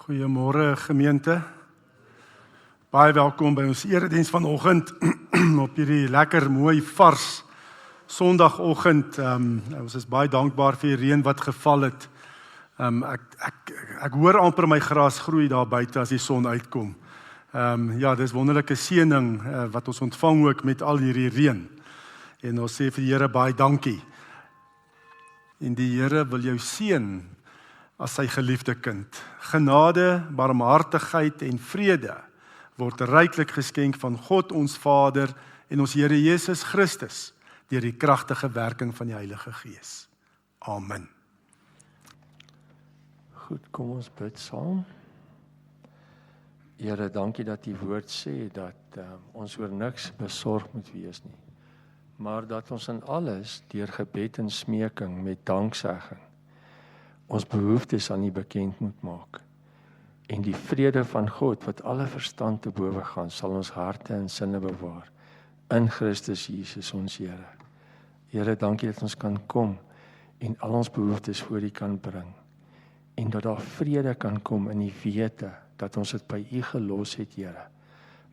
Goeiemôre gemeente. Baie welkom by ons erediens vanoggend op hierdie lekker mooi vars Sondagoggend. Ons is baie dankbaar vir die reën wat geval het. Ek hoor amper my gras groei daar buite as die son uitkom. Ja, dis wonderlike seëning wat ons ontvang ook met al hierdie reën. En ons sê vir die Here baie dankie. En die Here wil jou seën as sy geliefde kind. Genade, barmhartigheid en vrede word ryklik geskenk van God ons Vader en ons Here Jesus Christus deur die kragtige werking van die Heilige Gees. Amen. Goed, kom ons bid saam. Here, dankie dat U woord sê dat ons oor niks besorg moet wees nie, maar dat ons in alles deur gebed en smeking met danksegging ons behoeftes aan U bekend moet maak. En die vrede van God wat alle verstand te bowe gaan, sal ons harte en sinne bewaar in Christus Jesus ons Here. Here, dankie dat ons kan kom en al ons behoeftes voor U kan bring. En dat daar vrede kan kom in die wete dat ons dit by U gelos het, Here.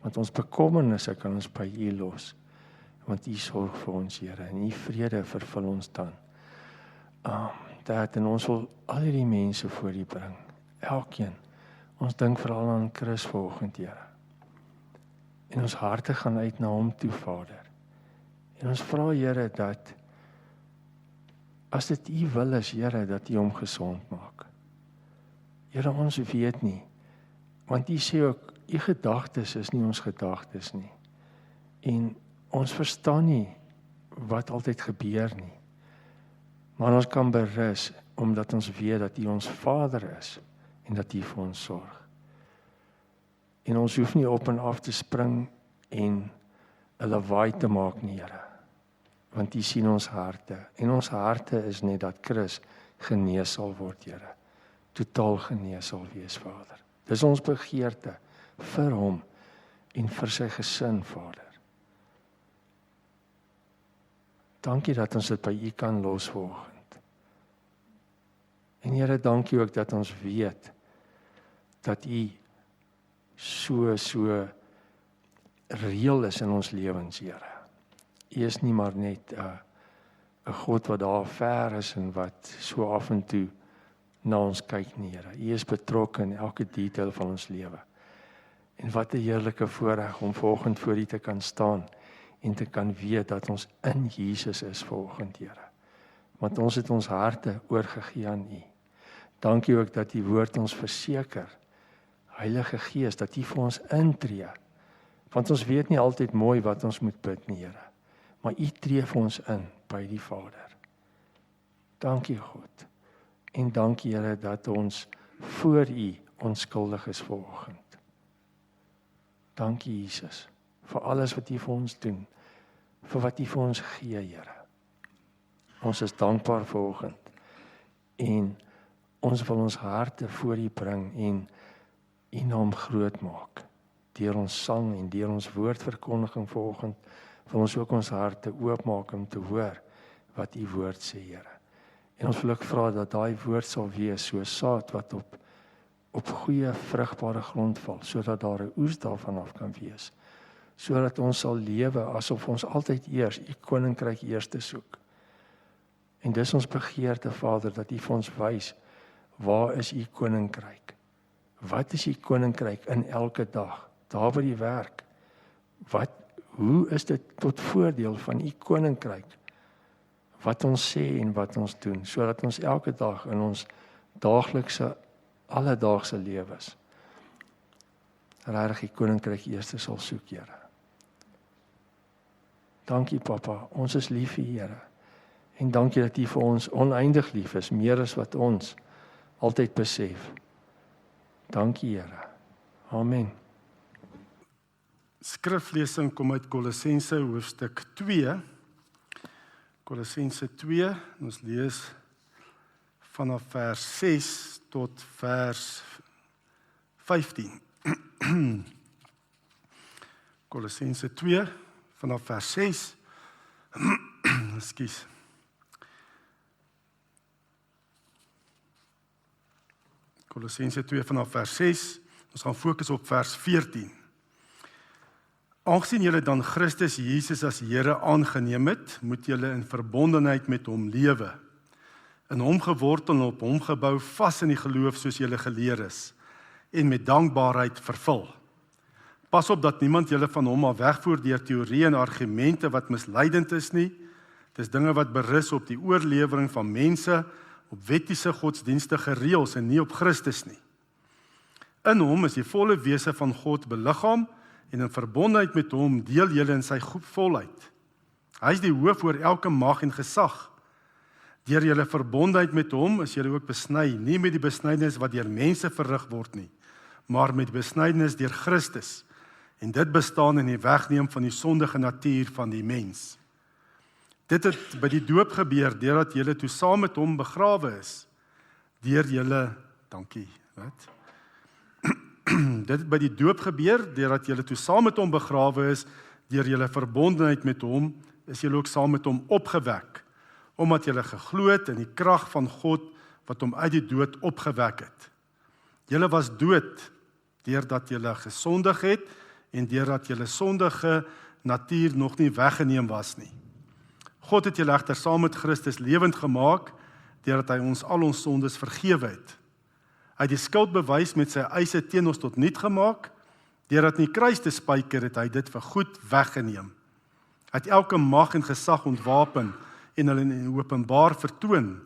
Want ons bekommernisse kan ons by U los. Want U sorg vir ons, Here, en U vrede vervul ons dan. En ons wil al hierdie mense voor U bring. Elkeen. Ons dink veral aan Chris vanoggend, Here. En ons harte gaan uit na hom toe, Vader. En ons vra, Here, dat as dit U wil is, Here, dat U hom gesond maak. Here, ons weet nie, want U sê ook, U gedagtes is nie ons gedagtes nie. En ons verstaan nie wat altyd gebeur nie. Maar ons kan berus, omdat ons weet dat U ons Vader is, en dat U vir ons sorg. En ons hoef nie op en af te spring, en 'n lawaai te maak nie, Here. Want U sien ons harte, en ons harte is net dat Chris genees sal word, Here. Totaal genees sal wees, Vader. Dis ons begeerte vir hom, en vir sy gesin, Vader. Dankie dat ons dit by U kan los vanoggend. En Here, dankie ook dat ons weet dat U so reëel is in ons lewens, Here. U is nie maar net 'n God wat daar ver is en wat so af en toe na ons kyk nie, Here. U is betrokke in elke detail van ons lewe. En wat 'n heerlike voorreg om vanoggend voor U te kan staan en te kan weet dat ons in Jesus is vanoggend, Here. Want ons het ons harte oorgegee aan U. Dankie ook dat U woord ons verseker, Heilige Gees, dat U vir ons intree. Want ons weet nie altyd mooi wat ons moet bid nie, Here. Maar U tree vir ons in by die Vader. Dankie, God. En dankie, Here, dat ons voor U onskuldig is vanoggend. Dankie, Jesus, vir alles wat U vir ons doen, vir wat U vir ons gee, Here. Ons is dankbaar vanoggend en ons wil ons harte voor U bring en U naam groot maak. Deur ons sang en deur ons woordverkondiging vanoggend wil ons ook ons harte oopmaak om te hoor wat U woord sê, Here. En ons wil ook vra dat daai woord sal wees so saad wat op goeie vrugbare grond val, sodat daar 'n oes daarvan af kan wees. Sodat ons sal lewe asof ons altyd eers U koninkryk eerste soek. En dis ons begeerte, Vader, dat U vir ons wys, waar is U koninkryk? Wat is U koninkryk in elke dag? Daar by die werk. Hoe is dit tot voordeel van U koninkryk? Wat ons sê en wat ons doen, sodat ons elke dag in ons daaglikse, alledaagse lewens regtig U koninkryk eerste sal soek, Here. Dankie, Papa, ons is lief vir U, Here. En dankie dat U vir ons oneindig lief is, meer as wat ons altyd besef. Dankie, Here. Amen. Skriflesing kom uit Kolossense hoofstuk 2. Kolossense 2, ons lees vanaf vers 6 tot vers 15. Kolossense 2 vanaf vers 6. Ekskuus. Kolossense 2 vanaf vers 6. Ons gaan fokus op vers 14. Aangesien julle dan Christus Jesus as Here aangeneem het, moet julle in verbondenheid met hom lewe. In hom gewortel en op hom gebou, vas in die geloof soos julle geleer is, en met dankbaarheid vervul. Pas op dat niemand julle van hom af wegvoer deur teorieë en argumente wat misleidend is nie. Dis dinge wat berus op die oorlewering van mense, op wettiese godsdienstige reëls en nie op Christus nie. In hom is die volle wese van God beliggaam, en in verbondenheid met hom deel julle in sy volheid. Hy is die hoof oor elke mag en gesag. Deur julle verbondenheid met hom is julle ook besny, nie met die besnydenis wat deur mense verrig word nie, maar met besnydenis deur Christus. En dit bestaan in die wegneem van die sondige natuur van die mens. Dit het by die doop gebeur, deurdat julle toe saam met hom begrawe is, deur julle, dankie, wat? Dit het by die doop gebeur, deurdat julle toe saam met hom begrawe is, deur julle verbondenheid met hom, is julle ook saam met hom opgewek, omdat julle geglo het in die krag van God, wat hom uit die dood opgewek het. Julle was dood, deurdat julle gesondig het, en deurdat julle sondige natuur nog nie weggeneem was nie. God het julle egter saam met Christus lewend gemaak, deurdat hy ons al ons sondes vergewe het. Hy het die skuldbewys met sy eise teen ons tot niet gemaak, deurdat in die kruis te spyker het hy dit vir goed weggeneem. Hy het elke mag en gesag ontwapen en hulle in openbaar vertoon,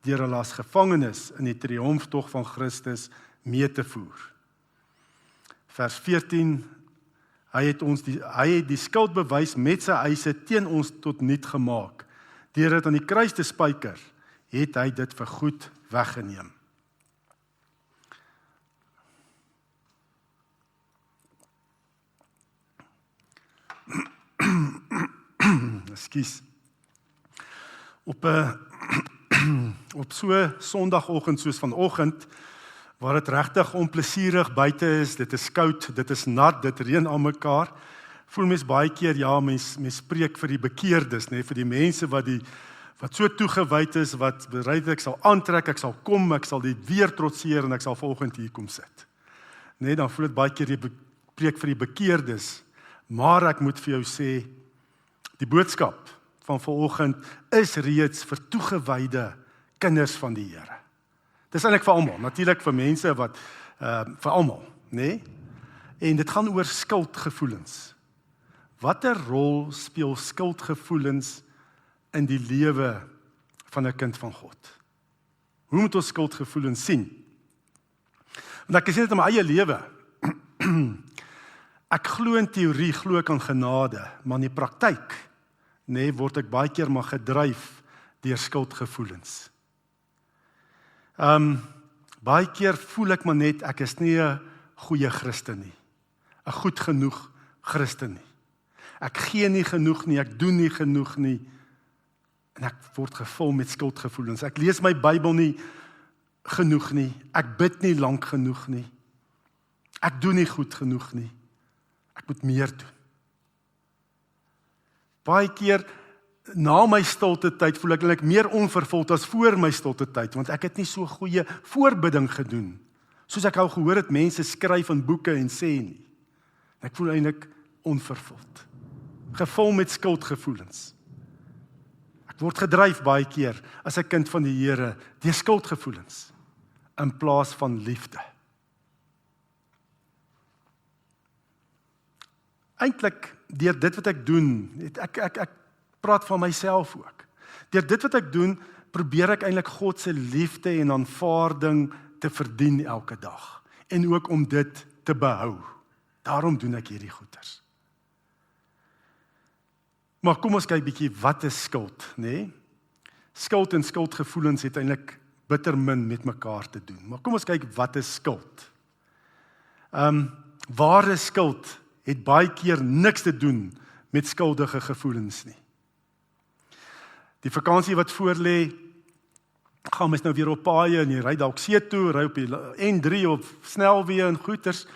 deur hulle as gevangenes in die triomftog van Christus mee te voer. Vers 14, hy het die skuldbewys met sy eise teen ons tot niet gemaak. Deur dit aan die kruis te spyker, het hy dit vir goed weggeneem. Ekskuus. Op so Sondagoggend soos vanoggend, waar dit regtig onplesierig buite is, dit is koud, dit is nat, dit reën aan mekaar, voel mens baie keer, ja, mens spreek vir die bekeerdes, nee, vir die mense wat so toegewyd is, wat bereid ek sal aantrek, ek sal kom, ek sal dit weer trotseer en ek sal vanoggend hier kom sit. Nee, dan voel dit baie keer die preek vir die bekeerdes, maar ek moet vir jou sê, die boodskap van vanoggend is reeds vir toegewyde kinders van die Here. Dis eintlik vir almal, natuurlik vir mense wat vir almal, nê? En dit gaan oor skuldgevoelens. Watter rol speel skuldgevoelens in die lewe van 'n kind van God? Hoe moet ons skuldgevoelens sien? Want ek sien dit in my eie lewe. Ek glo in teorie, glo ek aan genade, maar in die praktyk, nee, word ek baie keer maar gedryf deur skuldgevoelens. Baie keer voel ek maar net, ek is nie 'n goeie Christen nie, 'n goed genoeg Christen nie. Ek gee nie genoeg nie, ek doen nie genoeg nie, en ek word gevul met skuldgevoelens. Ek lees my Bybel nie genoeg nie, ek bid nie lank genoeg nie, ek doen nie goed genoeg nie, ek moet meer doen. Baie keer na my stilte tyd voel ek eintlik meer onvervuld as voor my stilte tyd, want ek het nie so goeie voorbidding gedoen, soos ek al gehoor het mense skryf in boeke en sê nie. Ek voel eintlik onvervuld, gevul met skuldgevoelens. Ek word gedryf baie keer as 'n kind van die Here deur skuldgevoelens in plaas van liefde. Eintlik deur dit wat ek doen, ek praat van myself ook. Deur dit wat ek doen, probeer ek eintlik God se liefde en aanvaarding te verdien elke dag en ook om dit te behou. Daarom doen ek hierdie goeders. Maar kom ons kyk bietjie, wat is skuld, nê? Skuld en skuldgevoelens het eintlik bitter min met mekaar te doen. Maar kom ons kyk, wat is skuld? Ware skuld het baie keer niks te doen met skuldige gevoelens nie. Die vakansie wat voorlê, gaan mens nou weer op paaie en jy ry dalk see toe, ry op die N3 of snelweë en goeters.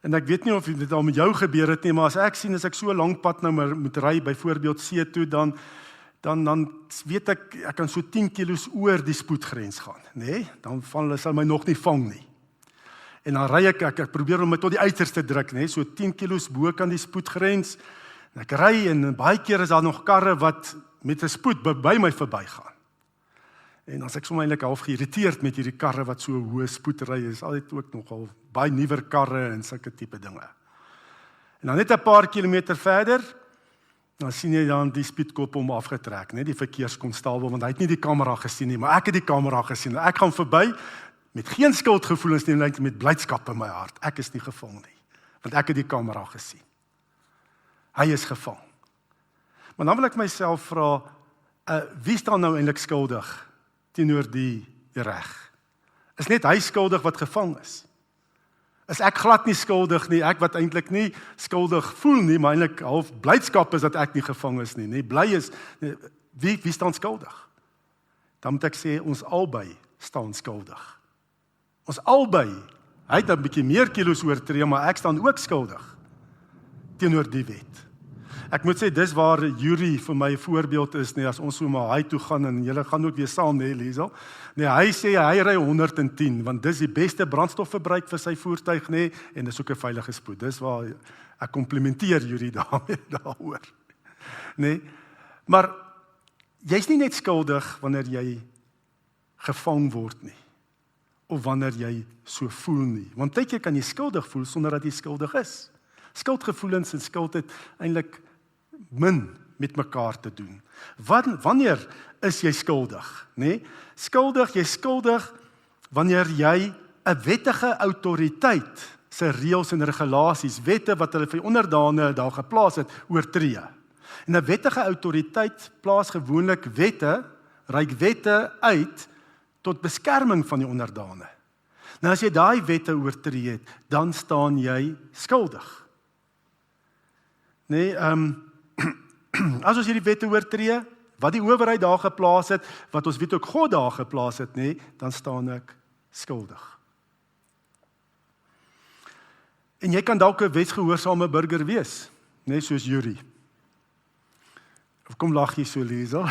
En ek weet nie of dit al met jou gebeur het nie, maar as ek sien as ek so 'n lang pad nou maar moet ry, byvoorbeeld see toe, dan weet ek kan so 10 kilos oor die spoedgrens gaan, nê? Dan van hulle sal my nog nie vang nie. En dan ry ek probeer om my tot die uiterste druk, nê, so 10 kilos bo kan die spoedgrens. En ek ry en baie keer is daar nog karre wat met 'n spoed by my verbygaan. En as ek sommer eintlik half geïrriteerd met hierdie karre wat so hoë spoed ry, is altyd ook nogal baie nuwer karre en sulke tipe dinge. En dan net 'n paar kilometer verder, dan sien jy dan die spoedkop hom afgetrek, net die verkeerskonstabel, want hy het nie die kamera gesien nie, maar ek het die kamera gesien. Ek gaan verby met geen skuldgevoelens nie, net met blydskap in my hart. Ek is nie gevang nie, want ek het die kamera gesien. Hy is gevang. Maar dan wil ek myself vra, wie staan nou eintlik skuldig teenoor die reg? Is net hy skuldig wat gevang is? Is ek glad nie skuldig nie, ek wat eintlik nie skuldig voel nie, maar eintlik half blydskap is dat ek nie gevang is nie, bly is, wie staan skuldig? Dan moet ek sê, ons albei staan skuldig. Ons albei, hy het 'n bietjie meer kilos oortree, maar ek staan ook skuldig teenoor die wet. Ek moet sê, dis waar Yuri vir my 'n voorbeeld is, as ons so maar hy toe gaan, en julle gaan ook weer saam, Liesel. Hy sê, hy ry 110, want dis die beste brandstofverbruik vir sy voertuig, en dis ook 'n veilige spoed. Dis waar ek komplimenteer Yuri daaroor. Maar, jy's nie net skuldig wanneer jy gevang word nie, of wanneer jy so voel nie. Want tydjie kan jy skuldig voel, sonder dat jy skuldig is. Skuldgevoelens en skuld het eintlik min met mekaar te doen. Wanneer is jy skuldig? Jy skuldig wanneer jy 'n wettige autoriteit se reëls en regulasies, wette wat hulle vir onderdane daar geplaas het, oortree. En 'n wettige autoriteit plaas gewoonlik reik wette uit tot beskerming van die onderdane. Nou as jy daai wette oortree het, dan staan jy skuldig. As ons hierdie wette oortree, wat die owerheid daar geplaas het, wat ons weet ook God daar geplaas het, dan staan ek skuldig. En jy kan dalk 'n wetsgehoorsame burger wees, soos Yuri. Of kom lag jy so, Liesel?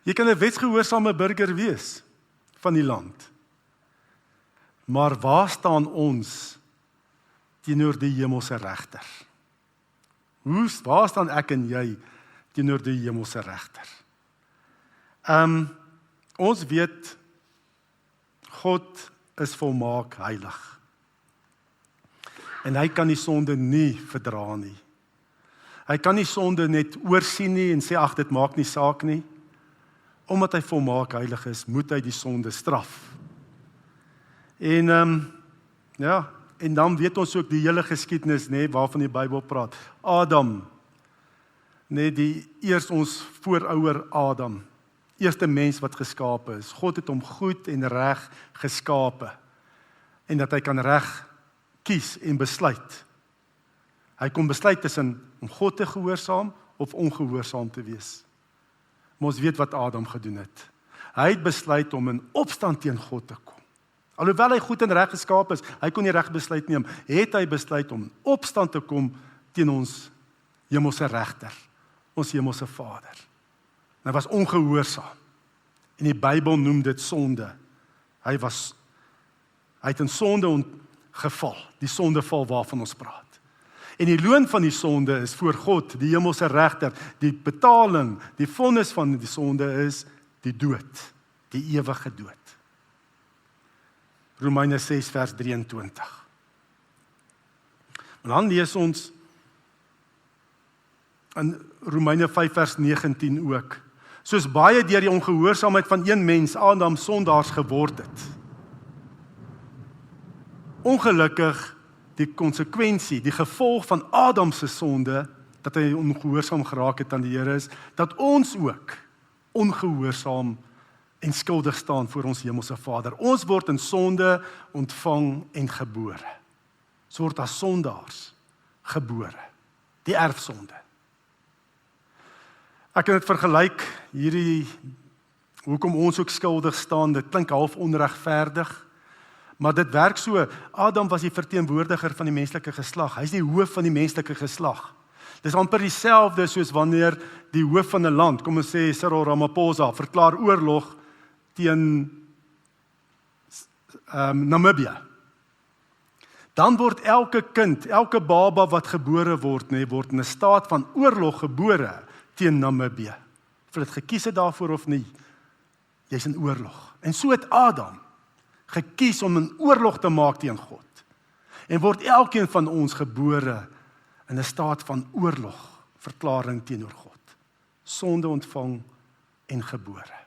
Jy kan 'n wetsgehoorsame burger wees van die land. Maar waar staan ons teenoor die hemelse regter? Waar staan ek en jy teenoor die hemelse regter? Ons weet God is volmaak heilig. En hy kan die sonde nie verdra nie. Hy kan nie sonde net oorsien nie en sê, ag, dit maak nie saak nie. Omdat hy volmaak heilig is, moet hy die sonde straf. En en dan weet ons ook die hele geskiedenis, waarvan die Bybel praat. Adam, die ons voorouer Adam, eerste mens wat geskape is. God het hom goed en reg geskape. En dat hy kan reg kies en besluit. Hy kon besluit tussen om God te gehoorsaam of ongehoorsaam te wees. Maar ons weet wat Adam gedoen het. Hy het besluit om in opstand teen God te kom. Alhoewel hy goed en reg geskaap is, hy kon nie reg besluit neem, het hy besluit om in opstand te kom teen ons hemelse regter, ons hemelse Vader. Hy was ongehoorsaam. En die Bybel noem dit sonde. Hy het in sonde geval, die sondeval waarvan ons praat. En die loon van die sonde is voor God, die hemelse regter, die betaling, die vonnis van die sonde is die dood, die ewige dood. Romeine 6 vers 23. En dan lees ons in Romeine 5 vers 19 ook, soos baie deur die ongehoorsaamheid van een mens, Adam, sondaars geword het. Ongelukkig die konsekwensie, die gevolg van Adam se sonde, dat hy ongehoorsaam geraak het aan die Here is, dat ons ook ongehoorsaam en skuldig staan voor ons hemelse Vader. Ons word in sonde ontvang en gebore. Ons word as sondaars gebore. Die erfsonde. Ek kan dit vergelyk, hoekom ons ook skuldig staan, dit klink half onregverdig, maar dit werk so, Adam was die verteenwoordiger van die menslike geslag, hy is die hoof van die menslike geslag. Dis amper dieselfde soos wanneer die hoof van 'n land, kom ons sê Cyril Ramaphosa, verklaar oorlog teen Namibië. Dan word elke kind, elke baba wat gebore word, word in 'n staat van oorlog gebore teen Namibië. Of hulle dit gekies het daarvoor of nie, jy's in oorlog. En so het Adam gekies om 'n oorlog te maak teen God. En word elkeen van ons gebore in 'n staat van oorlog, verklaring teenoor God. Sonde ontvang en gebore.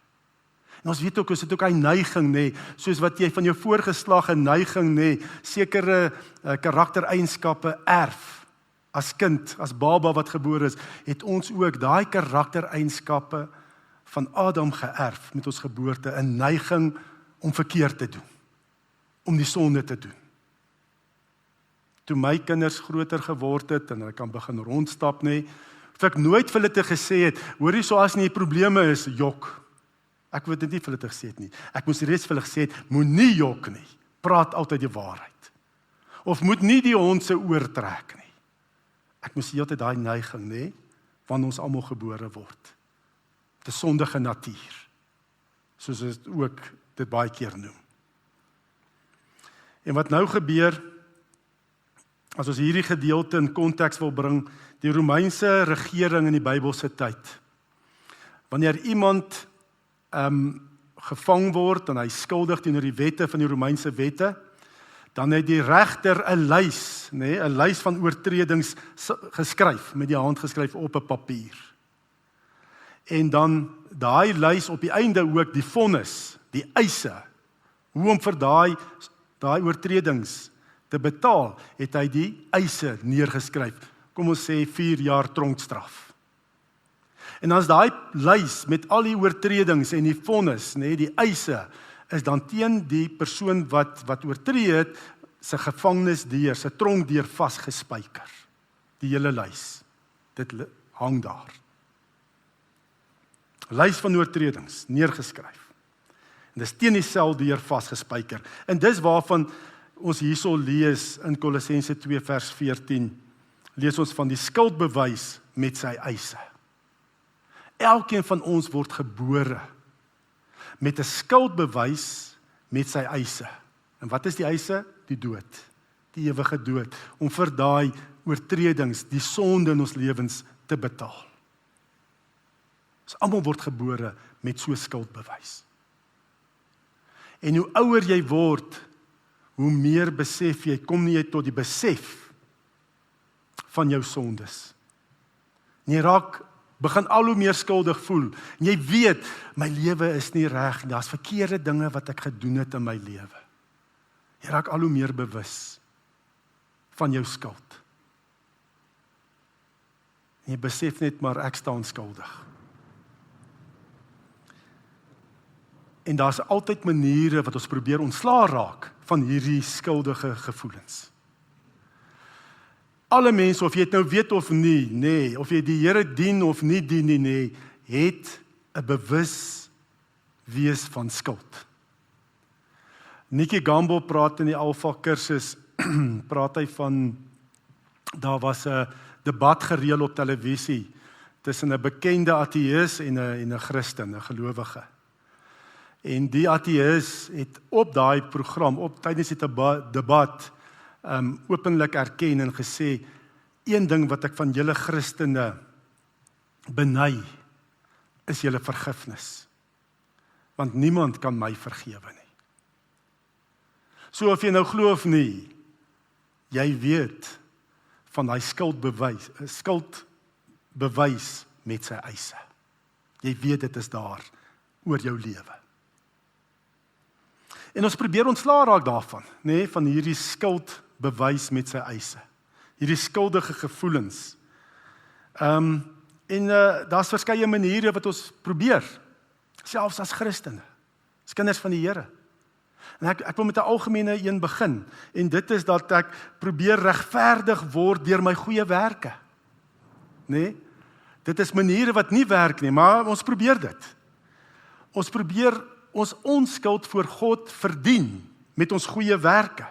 En ons weet ook, is dit ook 'n neiging, soos wat jy van jou voorgeslag 'n neiging, sekere karaktereienskappe erf. As kind, as baba wat gebore is, het ons ook daai karaktereienskappe van Adam geërf met ons geboorte, 'n neiging om verkeerd te doen, om die sonde te doen. Toe my kinders groter geword het en hulle kan begin rondstap, of ek nooit vir hulle te gesê het, hoor jy, so as nie probleme is, jok. Ek wou dit nie vir hulle te gesê het nie. Ek moes reeds vir hulle gesê het, moenie jok nie. Praat altyd die waarheid. Of moet nie die hond se oor trek nie. Ek moes heeltyd daai neiging, wanneer ons almal gebore word. 'n sondige natuur. Soos ons ook dit baie keer noem. En wat nou gebeur, as ons hierdie gedeelte in konteks wil bring, die Romeinse regering in die Bybelse tyd. Wanneer iemand gevang word en hy skuldig teenoor die wette van die Romeinse wette, dan het die regter 'n lys, 'n lys van oortredings geskryf, met die hand geskryf op 'n papier. En dan daai lys op die einde ook die vonnis, die eise, hoe om vir daai oortredings te betaal, het hy die eise neergeskryf. Kom ons sê 4 jaar tronkstraf. En as daai lys met al die oortredings en die vonnis, die eise, is dan teen die persoon wat oortree het, sy gevangenisdeur, sy tronkdeur vasgespijker. Die hele lys. Dit hang daar. Lys van oortredings, neergeskryf. En dis teen die seldeur vasgespijker. En dis waarvan ons hierso lees in Kolossense 2 vers 14, lees ons van die skuldbewys met sy eise. Elkeen van ons word gebore met 'n skuldbewys met sy eise. En wat is die eise? Die dood, die ewige dood, om vir daai oortredings, die sonde in ons lewens te betaal. Ons almal word gebore met so 'n skuldbewys. En hoe ouer jy word, hoe meer besef jy, kom jy tot die besef van jou sondes. En jy begin al hoe meer skuldig voel. En jy weet, my lewe is nie reg, daar's verkeerde dinge wat ek gedoen het in my lewe. Jy raak al hoe meer bewus van jou skuld. En jy besef net maar, ek staan skuldig. En daar's altyd maniere wat ons probeer ontslaa raak van hierdie skuldige gevoelens. Alle mense, of jy het nou weet of nie, of jy die Here dien of nie dien nie, het 'n bewus wees van skuld. Nikki Gambo praat in die Alpha kursus, praat hy van, daar was 'n debat gereël op televisie tussen 'n bekende ateïs en 'n Christen, 'n gelowige. En die ateïs het op daai program, tydens die debat, openlik erken en gesê, een ding wat ek van julle Christene beny, is julle vergifnis. Want niemand kan my vergewe nie. So of jy nou glo of nie, jy weet van hy skuldbewys met sy eise. Jy weet dit is daar oor jou lewe. En ons probeer ontslaa raak daarvan, van hierdie skuldbewys met sy eise. Hierdie skuldige gevoelens. Daar's verskeie maniere wat ons probeer, selfs as Christene, as kinders van die Here. En ek wil met 'n algemene een begin, en dit is dat ek probeer regverdig word deur my goeie werke. Dit is maniere wat nie werk nie, maar ons probeer dit. Ons probeer ons onskuld voor God verdien met ons goeie werke.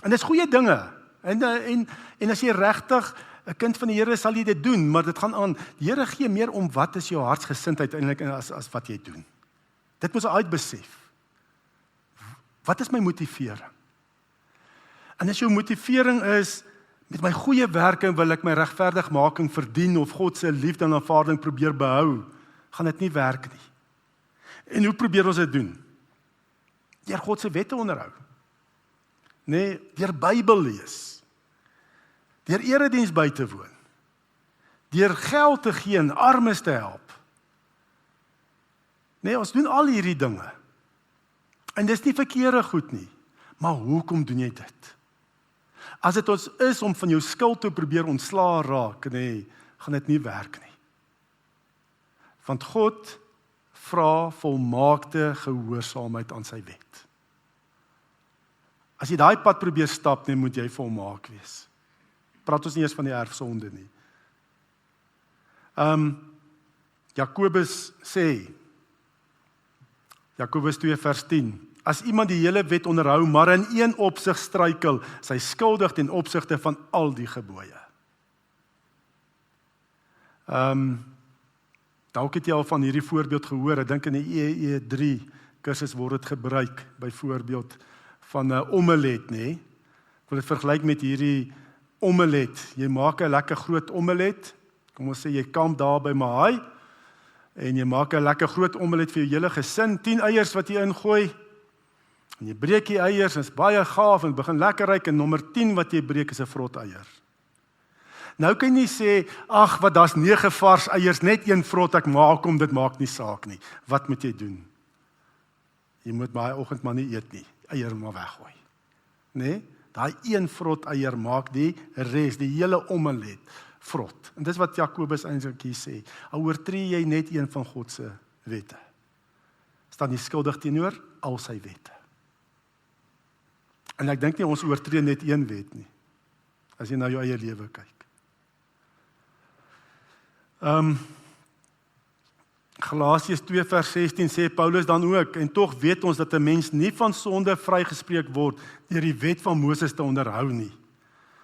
En dis goeie dinge. En as jy regtig 'n kind van die Here sal jy dit doen, maar dit gaan aan. Die Here gee meer om wat is jou hartsgesindheid eintlik as wat jy doen. Dit moet jy uitbesef. Wat is my motivering? En as jou motivering is, met my goeie werke wil ek my regverdigmaking verdien of God se liefde en aanvaarding probeer behou, gaan dit nie werk nie. En hoe probeer ons dit doen? Deur God se wette onderhou. Nee, deur Bybel lees. Deur erediens by te woon. Deur geld te gee en armes te help. Nee, ons doen al hierdie dinge. En dis nie verkeerde goed nie. Maar hoekom doen jy dit? As dit ons is om van jou skuld te probeer ontslaa raak, nee, gaan dit nie werk nie. Want God vra volmaakte gehoorsaamheid aan sy wet. As jy daai pad probeer stap, nee, moet jy volmaak wees. Praat ons nie eers van die erfsonde nie. Jakobus sê, Jakobus 2 vers 10, as iemand die hele wet onderhou, maar in een opsig struikel, is hy skuldig ten opsigte van al die gebooie. Dalk het jy al van hierdie voorbeeld gehoor, ek dink in die EE3 kursus word dit gebruik, byvoorbeeld van 'n omelet, nê? Ek wil dit vergelyk met hierdie omelet. Jy maak 'n lekker groot omelet, kom ons sê jy kamp daar by Maai, en jy maak 'n lekker groot omelet vir jou hele gesin, 10 eiers wat jy ingooi, en jy breek die eiers, en is baie gaaf, en begin lekker ryk, en nommer 10 wat jy breek is 'n vrot eier. Nou kan jy sê, ag, wat daar's 9 vars eiers, net een vrot, ek maak hom, dit maak nie saak nie. Wat moet jy doen? Jy moet baie oggend maar nie eet nie, eier maar weggooi. Nee, daai een vrot eier maak die res, die hele omelet vrot. En dis wat Jakobus eintlik hier sê. Al oortree jy net een van God se wette, staan jy skuldig teenoor al sy wette. En ek dink nie ons oortree net een wet nie, as jy na jou eie lewe kyk. Galasiërs 2 vers 16 sê Paulus dan ook, en tog weet ons dat 'n mens nie van sonde vrygespreek word deur die wet van Moses te onderhou nie.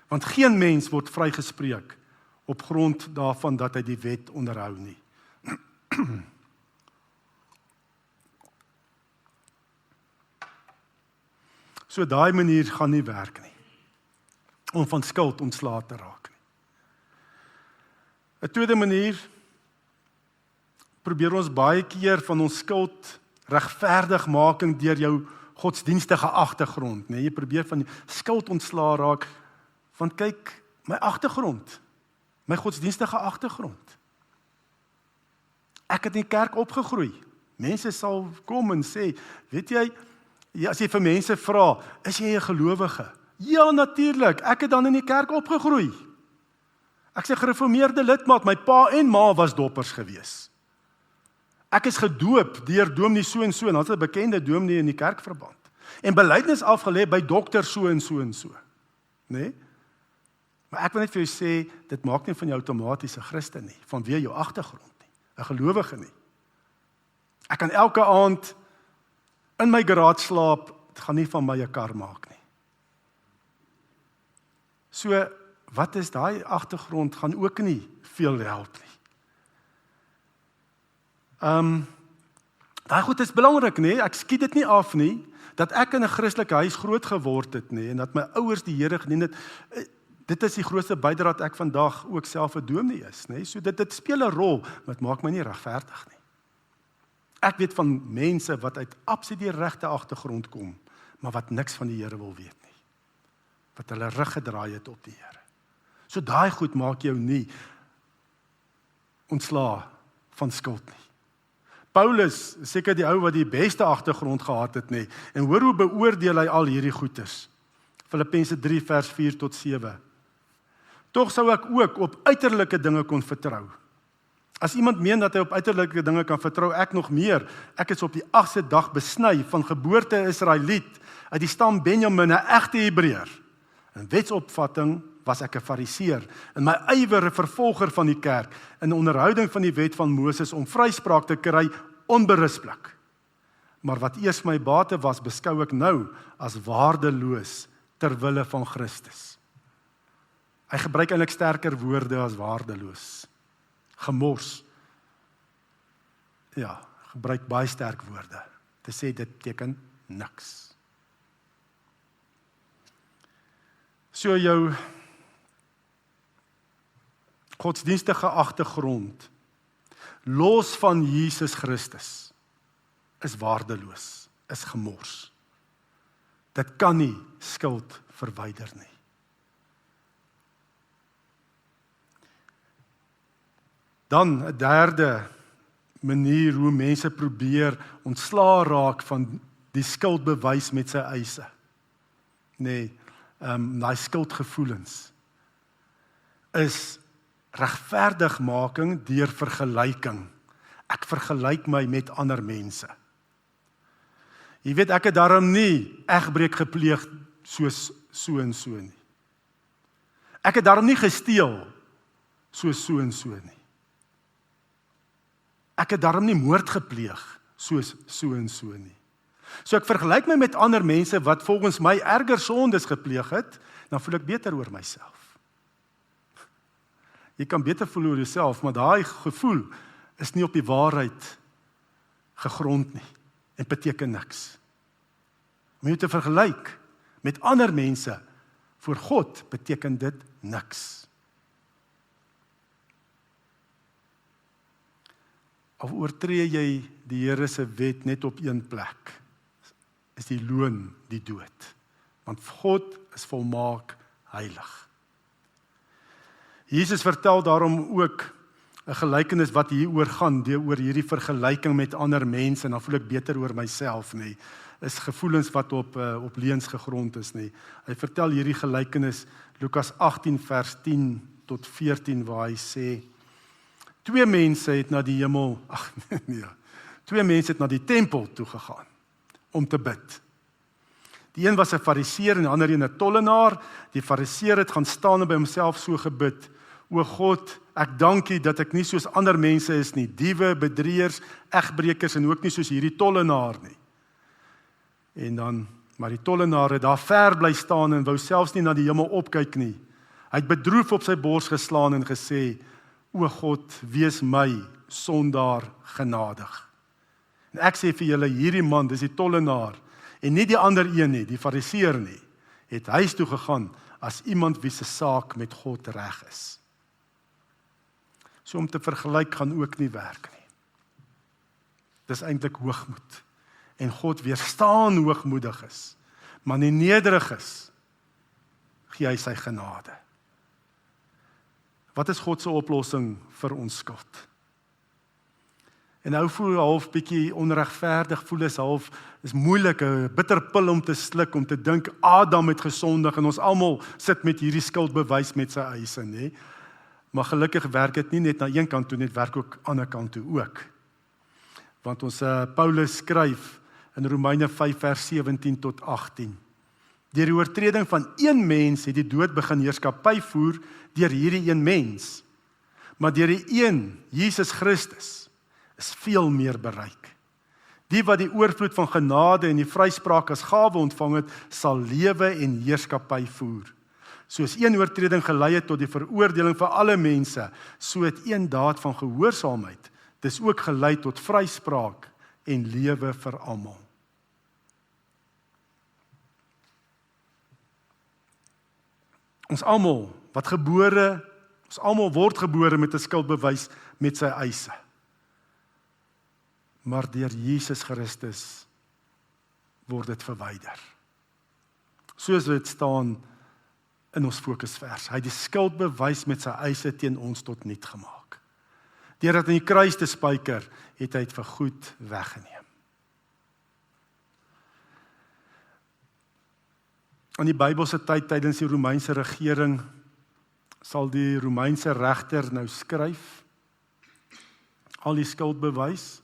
Want geen mens word vrygespreek op grond daarvan dat hy die wet onderhou nie. So daai manier gaan nie werk nie, om van skuld ontslae te raak nie. 'n tweede manier, probeer ons baie keer van ons skuld regverdigmaking deur jou godsdienstige agtergrond, nee, jy probeer van skuld ontslae raak, want kyk, my agtergrond, my godsdienstige agtergrond. Ek het in die kerk opgegroei. Mense sal kom en sê, weet jy, as jy vir mense vra, is jy 'n gelowige? Ja, natuurlik, ek het dan in die kerk opgegroei. Ek is 'n gereformeerde lidmaat, my pa en ma was doppers gewees. Ek is gedoop deur dominee so en so, en ons het 'n bekende dominee in die kerkverband. En belydenis afgelê by dokter so en so en so. Nee? Maar ek wil net vir jou sê, dit maak nie van jou outomaties 'n Christen nie, vanweë jou agtergrond nie, 'n gelowige nie. Ek kan elke aand in my garage slaap, dit gaan nie van my 'n kar maak nie. So, wat is daai agtergrond gaan ook nie veel help nie. Daai goed is belangrik, nee, ek skiet dit nie af nie, dat ek in 'n Christelike huis groot geword het, nee, en dat my ouers die Here gedien het, dit is die grootste bydrae dat ek vandag ook self 'n dominee is, nee, so dit speel 'n rol, maar dit maak my nie regverdig nie. Ek weet van mense wat uit absoluut die regte agtergrond kom, maar wat niks van die Here wil weet nie. Wat hulle rug gedraai het op die Here. So daai goed maak jou nie ontslae van skuld nie. Paulus, seker die ou wat die beste agtergrond gehad het nie, en hoor hoe beoordeel hy al hierdie goeders. Filippense 3 vers 4 tot 7. Tog sou ek ook op uiterlike dinge kon vertrou. As iemand meen dat hy op uiterlike dinge kan vertrou, ek nog meer. Ek is op die 8ste dag besny, van geboorte Israeliet, uit die stam Benjamin, 'n egte Hebreër. In wetsopvatting was ek 'n Fariseer, in my ywer 'n vervolger van die kerk, in onderhouding van die wet van Moses om vryspraak te kry, onberispelik. Maar wat eers my bate was, beskou ek nou as waardeloos ter wille van Christus. Hy gebruik eintlik sterker woorde as waardeloos. Gemors. Ja, gebruik baie sterk woorde. Te sê dit beteken niks. So jou godsdienstige agtergrond, los van Jesus Christus, is waardeloos, is gemors. Dit kan nie skuld verwyder nie. Dan 'n derde manier hoe mense probeer ontslaa raak van die skuldbewys met sy eise. Nee, daai skuldgevoelens is regverdigmaking deur vergelyking. Ek vergelyk my met ander mense. Jy weet, ek het daarom nie egbreek gepleeg soos so en so nie. Ek het daarom nie gesteel soos so en so nie. Ek het daarom nie moord gepleeg soos so en so nie. So ek vergelyk my met ander mense wat volgens my erger sondes gepleeg het, dan voel ek beter oor myself. Jy kan beter voel oor jouself, maar daai gevoel is nie op die waarheid gegrond nie en beteken niks. Om jou te vergelyk met ander mense, voor God beteken dit niks. Of oortree jy die Here se wet net op een plek, is die loon die dood. Want God is volmaak heilig. Jesus vertel daarom ook 'n gelykenis wat hieroor gaan, oor hierdie vergelyking met ander mense, en dan voel ek beter oor myself nie. Is gevoelens wat op leuns gegrond is nie. Hy vertel hierdie gelykenis, Lukas 18 vers 10 tot 14, waar hy sê, twee mense het na die hemel, twee mense het na die tempel toe gegaan om te bid. Die een was 'n fariseer en die ander een 'n tollenaar. Die fariseer het gaan staan en by homself so gebid: O God, ek dank U dat ek nie soos ander mense is nie, diewe, bedrieërs, egbreekers en ook nie soos hierdie tollenaar nie. En dan, maar die tollenaar het daar ver bly staan en wou selfs nie na die hemel opkyk nie. Hy het bedroef op sy bors geslaan en gesê: O God, wees my sondaar genadig. En ek sê vir julle, hierdie man, dis die tollenaar, en nie die ander een nie, die fariseer nie, het huis toe gegaan as iemand wie se saak met God reg is. So om te vergelyk gaan ook nie werk nie. Dis eintlik hoogmoed. En God weerstaan hoogmoediges, maar nie nederiges, gee hy sy genade. Wat is God se oplossing vir ons skuld? En nou voel half bietjie onregverdig, voel is moeilik, 'n bitter pil om te sluk, om te dink Adam het gesondig en ons almal sit met hierdie skuldbewys met sy eise, nê? Maar gelukkig werk dit nie net na een kant toe, net werk ook aan die ander kant toe ook. Want ons Paulus skryf in Romeine 5 vers 17 tot 18. Deur die oortreding van een mens het die dood begin heerskappy voer deur hierdie een mens. Maar deur die een, Jesus Christus, is veel meer bereik. Die wat die oorvloed van genade en die vryspraak as gawe ontvang het, sal lewe en heerskappy voer. Soos een oortreding gelei het tot die veroordeling vir alle mense, so het een daad van gehoorsaamheid, dis ook gelei tot vryspraak en lewe vir almal. Ons almal word gebore met 'n skuldbewys met sy eise. Maar deur Jesus Christus word dit verwyder. Soos dit staan in ons fokusvers. Hy het die skuldbewys met sy eise teen ons tot niet gemaak. Deur dit in die kruis te spyker, het hy dit vir goed weggeneem. In die Bybelse tyd tydens die Romeinse regering sal die Romeinse regter nou skryf al die skuldbewys,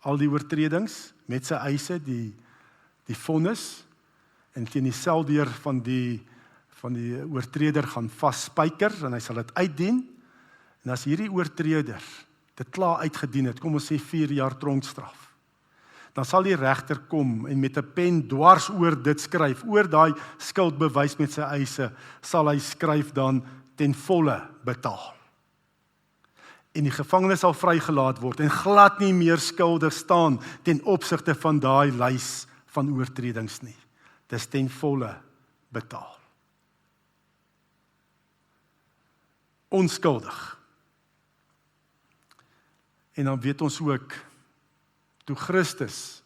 al die oortredings met sy eise, die vonnis, en teen die seldeur van die oortreder gaan vasspyker, en hy sal dit uitdien, en as hierdie oortreder dit klaar uitgedien het, kom ons sê 4 jaar tronkstraf, dan sal die regter kom en met 'n pen dwars oor dit skryf, oor daai skuldbewys met sy eise, sal hy skryf dan ten volle betaal. En die gevangene sal vrygelaat word en glad nie meer skuldig staan ten opsigte van daai lys van oortredings nie. Dis ten volle betaal. Onskuldig. En dan weet ons ook, toe Christus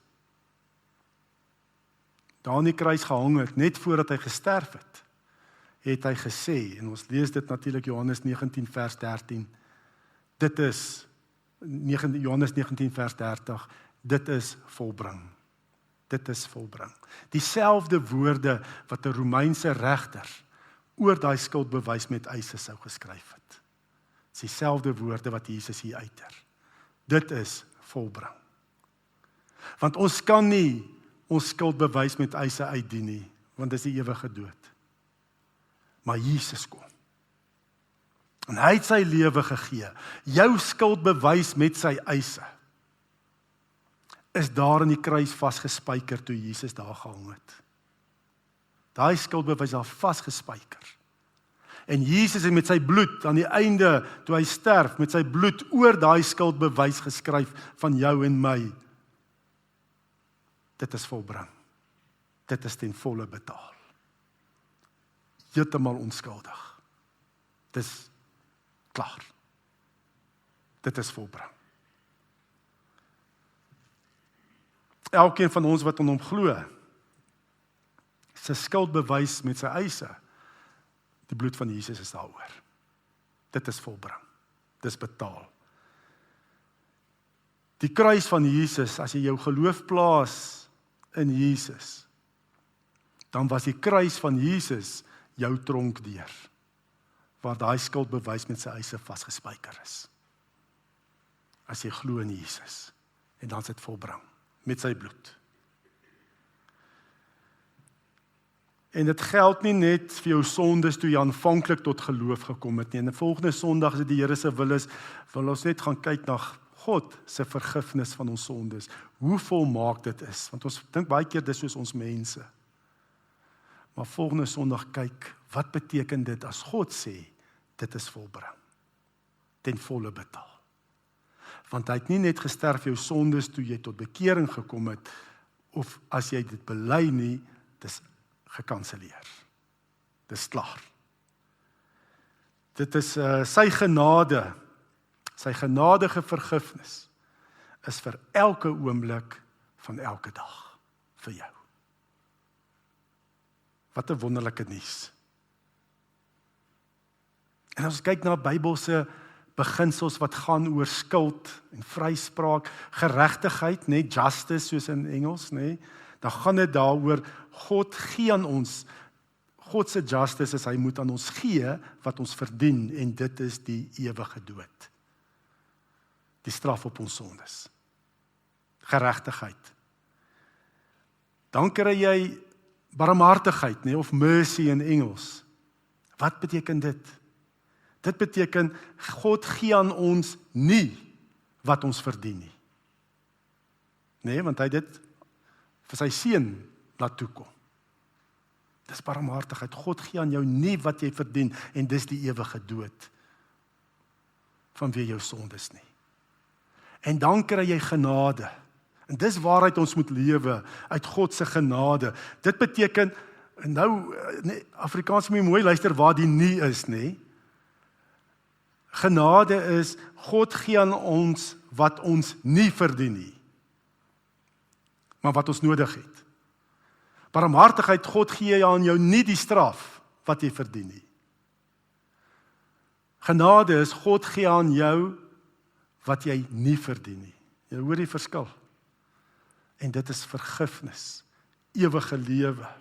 daar aan die kruis gehang het, net voordat hy gesterf het, het hy gesê, en ons lees dit natuurlik Johannes 19 vers 13, dit is, Johannes 19 vers 30, dit is volbring. Dit is volbring. Dieselfde woorde wat 'n Romeinse regter oor daai skuldbewys met eise sou geskryf het. Dis dieselfde woorde wat Jesus hier uiter. Dit is volbring. Want ons kan nie ons skuldbewys met eise uitdien nie, want dis die ewige dood. Maar Jesus kom. En hy het sy lewe gegee. Jou skuldbewys met sy eise is daar in die kruis vasgespijker toe Jesus daar gehang het. Daai skuldbewys daar vasgespijker. En Jesus het met sy bloed aan die einde, toe hy sterf, met sy bloed oor daai skuldbewys geskryf van jou en my. Dit is volbring. Dit is ten volle betaal. Heeltemal onskuldig. Dis klaar. Dit is volbring. Elkeen van ons wat aan hom glo, sy skuld bewys met sy eise. Die bloed van Jesus is daaroor. Dit is volbring. Dis betaal. Die kruis van Jesus, as jy jou geloof plaas in Jesus, dan was die kruis van Jesus jou tronkdeur, waar daai skuldbewys met sy eise vasgespijker is. As jy glo in Jesus, en dan is dit volbring, met sy bloed. En dit geld nie net vir jou sondes toe jy aanvanklik tot geloof gekom het nie. En die volgende Sondag, as dit die Here se wil is, wil ons net gaan kyk na God se vergifnis van ons sondes. Hoe volmaak dit is, want ons dink baie keer dis soos ons mense. Maar volgende Sondag kyk, wat beteken dit as God sê, dit is volbring, ten volle betaal. Want hy het nie net gesterf vir jou sondes toe jy tot bekering gekom het, of as jy dit bely nie, dis gekanseleer. Dis klaar. Dit is sy genade, sy genadige vergifnis, is vir elke oomblik van elke dag, vir jou. Wat 'n wonderlike nuus. En as ons kyk na Bybelse beginsels wat gaan oor skuld en vryspraak, geregtigheid, net justice soos in Engels, dan gaan dit daaroor, God gee aan ons, God se justice is, hy moet aan ons gee wat ons verdien, en dit is die ewige dood. Die straf op ons sondes. Geregtigheid. Dan kry jy barmhartigheid, of mercy in Engels. Wat beteken dit? Dit beteken, God gee aan ons nie wat ons verdien nie. Want hy dit vir sy seun laat toekom. Dis barmhartigheid. God gee aan jou nie wat jy verdien, en dis die ewige dood vanweë jou sondes nie. En dan kry jy genade. En dis waaruit ons moet lewe, uit God se genade. Dit beteken, nou, Afrikaans moet mooi luister waar die nie is, Genade is, God gee aan ons wat ons nie verdien nie, maar wat ons nodig het. Barmhartigheid, God gee aan jou nie die straf wat jy verdien nie. Genade is, God gee aan jou wat jy nie verdien nie. Jy hoor die verskil. En dit is vergifnis, ewige lewe,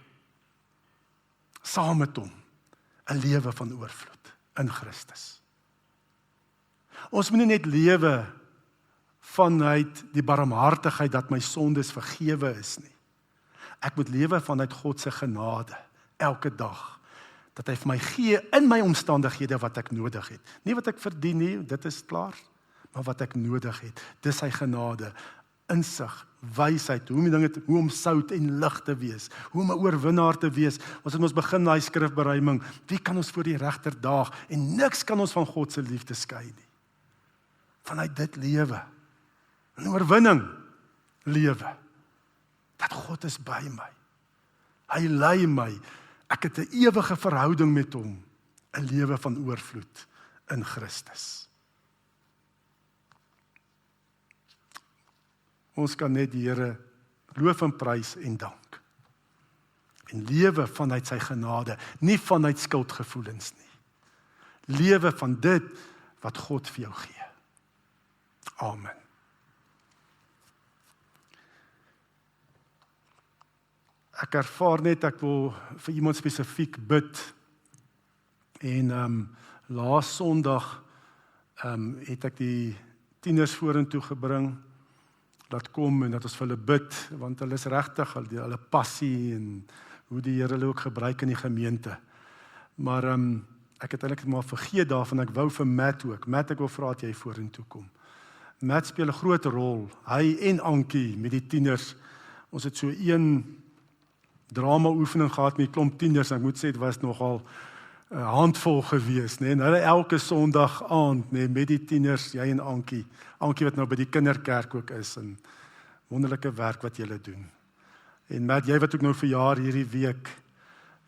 saam met hom, 'n lewe van oorvloed in Christus. Ons moet nie net lewe vanuit die barmhartigheid dat my sondes vergewe is nie. Ek moet lewe vanuit God se genade, elke dag, dat hy vir my gee in my omstandighede wat ek nodig het. Nie wat ek verdien nie, dit is klaar, maar wat ek nodig het. Dis sy genade, insig, wysheid, hoe om sout en lig te wees, hoe om 'n oorwinnaar te wees. Ons het ons begin daai skrifberuiming, wie kan ons voor die regter daag, en niks kan ons van God se liefde skei nie. Vanuit dit lewe, 'n oorwinning lewe, dat God is by my, hy lei my, ek het 'n ewige verhouding met hom, 'n lewe van oorvloed in Christus. Ons kan net die Here loof en prys en dank. En lewe vanuit sy genade, nie vanuit skuldgevoelens nie. Lewe van dit wat God vir jou gee. Amen. Ek ervaar net, ek wil vir iemand spesifiek bid. En laas Sondag het ek die tieners vorentoe gebring, laat kom en dat ons vir hulle bid, want hulle is regtig, hulle passie en hoe die Here hulle ook gebruik in die gemeente. Maar ek het eintlik maar vergeet daarvan, ek wou vir Matt ook. Matt, ek wil vra dat jy vorentoe kom. Matt speel 'n groot rol, hy en Ankie met die tieners. Ons het so een drama oefening gehad met 'n klomp tieners, en ek moet sê dit was nogal 'n handvol gewees, nee, en hulle elke Sondag aand, nee, met die tieners, jy en Ankie wat nou by die kinderkerk ook is, en wonderlike werk wat julle doen. En Matt, jy wat ook nou verjaar hierdie week,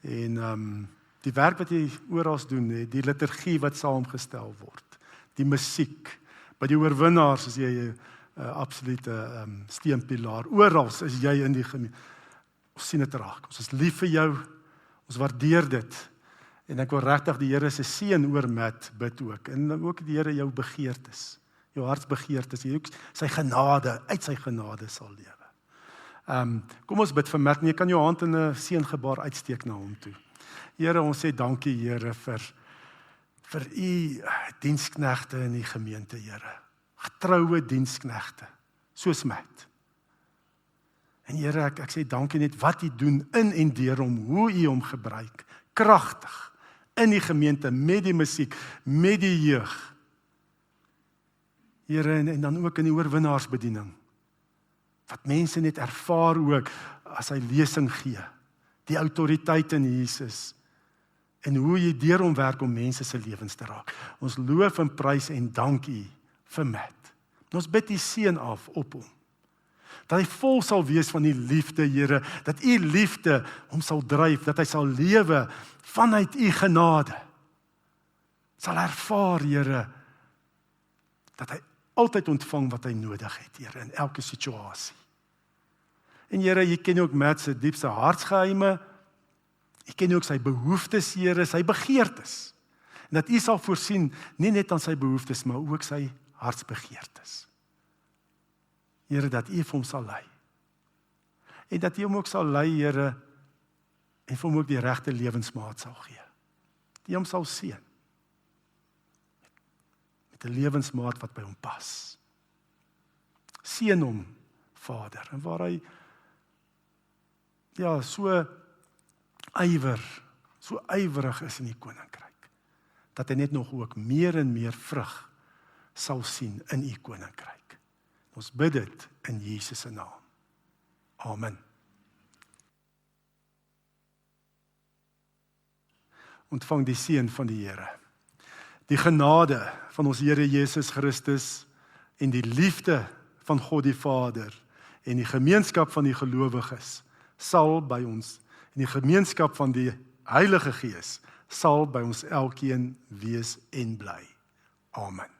en die werk wat jy oral doen, nee, die liturgie wat saamgestel word, die musiek, by die oorwinnaars is jy 'n absolute steunpilaar, oral is jy in die gemeente. Ons sien dit raak, ons is lief vir jou, ons waardeer dit, en ek wil regtig die Here se seën oor Matt bid ook, en ook die Here jou begeertes, jou hartsbegeertes, jy ook sy genade, uit sy genade sal lewe. Kom ons bid vir Matt, en jy kan jou hand in 'n seëngebaar uitsteek na hom toe. Here, ons sê dankie, Here, vir u diensknegte in die gemeente, Here. Getroue diensknegte, soos Matt. En Here, ek sê dankie net wat u doen in en deur hom, hoe u hom gebruik, kragtig, in die gemeente, met die musiek, met die jeug. Here, en dan ook in die oorwinnaarsbediening, wat mense net ervaar ook, as hy lesing gee, die autoriteit in Jesus, en hoe jy deur hom werk om mense se lewens te raak. Ons loof en prys en dank u vir Matt. Ons bid die seën af op hom, dat hy vol sal wees van die liefde, Here, dat u liefde hom sal dryf, dat hy sal lewe vanuit u genade, sal ervaar, Here, dat hy altyd ontvang wat hy nodig het, Here, in elke situasie. En Here, jy ken ook Matt se diepste hartsgeheime, jy ken ook sy behoeftes, Here, sy begeertes, en dat u sal voorsien, nie net aan sy behoeftes, maar ook sy hartsbegeertes. Here, dat u vir hom sal lei. En dat u hom ook sal lei, Here, en vir hom ook die regte lewensmaat sal gee. Die hom sal seën. Met 'n lewensmaat wat by hom pas. Seën hom, Vader, en waar hy so ywerig is in die koninkryk, dat hy net nog ook meer en meer vrug sal sien in u koninkryk. Ons bid dit in Jesus se naam. Amen. Ontvang die seën van die Here. Die genade van ons Here Jesus Christus en die liefde van God die Vader en die gemeenskap van die gelowiges sal by ons, en die gemeenskap van die Heilige Gees sal by ons elkeen wees en bly. Amen.